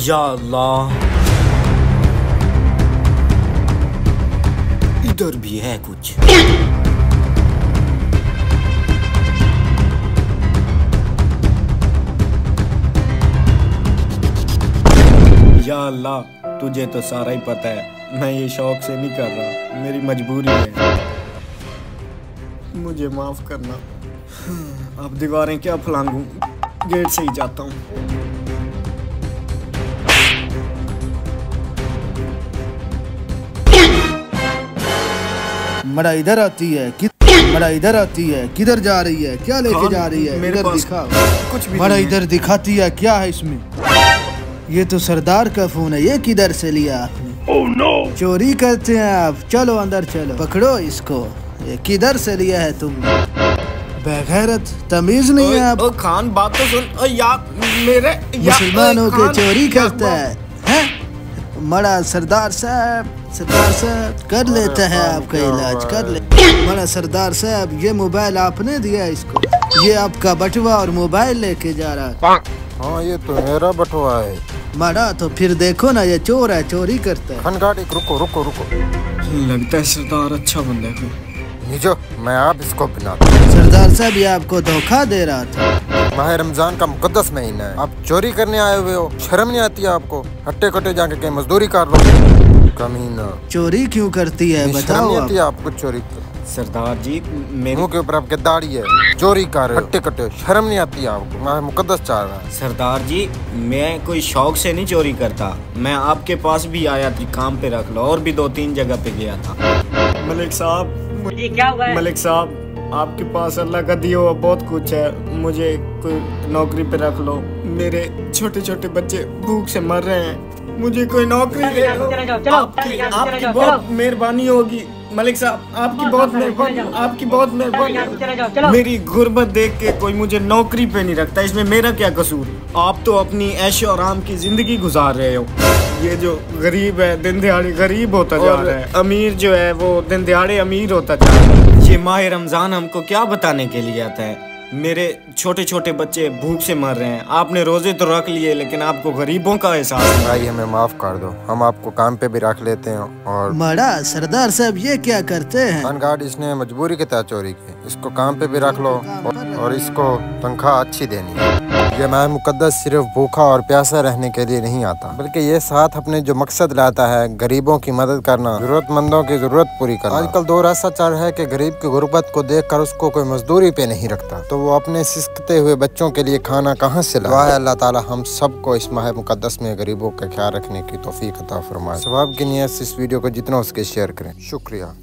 या अल्लाह, इधर भी है कुछ। या अल्लाह, तुझे तो सारा ही पता है, मैं ये शौक से नहीं कर रहा, मेरी मजबूरी है, मुझे माफ करना। अब दीवारें क्या फलांगू, गेट से ही जाता हूँ। मरा इधर आती है, मरा इधर आती है, किधर जा रही है, क्या लेके जा रही है? मेरे इधर पास दिखा कुछ भी मरा नहीं इधर दिखाती है, क्या है इसमें? ये तो सरदार का फोन है, ये किधर से लिया आपने? Oh, no! चोरी करते हैं आप, चलो अंदर चलो, पकड़ो इसको। ये किधर से लिया है तुमने? बेगैरत, तमीज नहीं है आप। खान बात तो सुन। यार मेरे मुसलमानों के चोरी करता है, हैं? मरा सरदार साहब कर लेता है आपका इलाज, कर ले। मरा सरदार साहब, ये मोबाइल आपने दिया इसको, ये आपका बटुआ और मोबाइल लेके जा रहा है। हाँ, ये तो मेरा बटुआ है। मरा तो फिर देखो ना, ये चोर है, चोरी करता है। गाड़ी रुको रुको रुको, लगता है सरदार अच्छा बंदा है। नीजो, मैं आप इसको बिना। सरदार साहब, ये आपको धोखा दे रहा था। माह रमजान का मुकद्दस महीना है, आप चोरी करने आए हुए हो, शर्म नहीं आती है आपको? हट्टे कट्टे जाके कहीं मजदूरी कर लो, कमीना। चोरी क्यों करती है बताओ? नहीं आती है आपको चोरी? सरदार जी, मेरे मुंह के ऊपर आपके दाढ़ी है, चोरी कर रहे हो, हट्टे कट्टे, शर्म नहीं आती है आपको? माह मुकद्दस चाह रहा है। सरदार जी, मैं कोई शौक से नहीं चोरी करता, मैं आपके पास भी आया था, काम पे रख लो, और भी 2-3 जगह पे गया था। मलिक साहब, क्या हुआ है? मलिक साहब, आपके पास अल्लाह का दिया हुआ बहुत कुछ है, मुझे कोई नौकरी पे रख लो, मेरे छोटे छोटे बच्चे भूख से मर रहे हैं, मुझे कोई नौकरी दे दो। आपकी बहुत मेहरबानी होगी मलिक साहब, आपकी बहुत मेहरबानी, आपकी बहुत मेहरबानी। मेरी गुर्बत देख के कोई मुझे नौकरी पे नहीं रखता, इसमें मेरा क्या कसूर? आप तो अपनी ऐशो आराम की जिंदगी गुजार रहे हो, ये जो गरीब है दिन दिहाड़े गरीब होता जा रहा है, अमीर जो है वो दिन दिहाड़े अमीर होता जा रहा है। ये माह रमजान हमको क्या बताने के लिए आता है? मेरे छोटे छोटे बच्चे भूख से मर रहे हैं, आपने रोजे तो रख लिए, लेकिन आपको गरीबों का एहसास नहीं। भाई, हमें माफ कर दो, हम आपको काम पे भी रख लेते हैं। और मरा सरदार साहब, ये क्या करते हैं? गार्ड, इसने मजबूरी के तहत चोरी की, इसको काम पे भी रख लो, और इसको तनख्वाह अच्छी देनी है। ये माह मुकद्दस सिर्फ भूखा और प्यासा रहने के लिए नहीं आता, बल्कि ये साथ अपने जो मकसद लाता है, गरीबों की मदद करना, जरूरतमंदों की जरूरत पूरी करना। आजकल दौर ऐसा चल रहा है कि गरीब की गुर्बत को देखकर उसको कोई मजदूरी पे नहीं रखता, तो वो अपने सिसकते हुए बच्चों के लिए खाना कहाँ से लाए? अल्लाह ताला हम सबको इस माह मुकद्दस में गरीबों का ख्याल रखने की तौफीक अता फरमाए। सवाब की नियत से इस वीडियो को जितना उसके शेयर करें। शुक्रिया।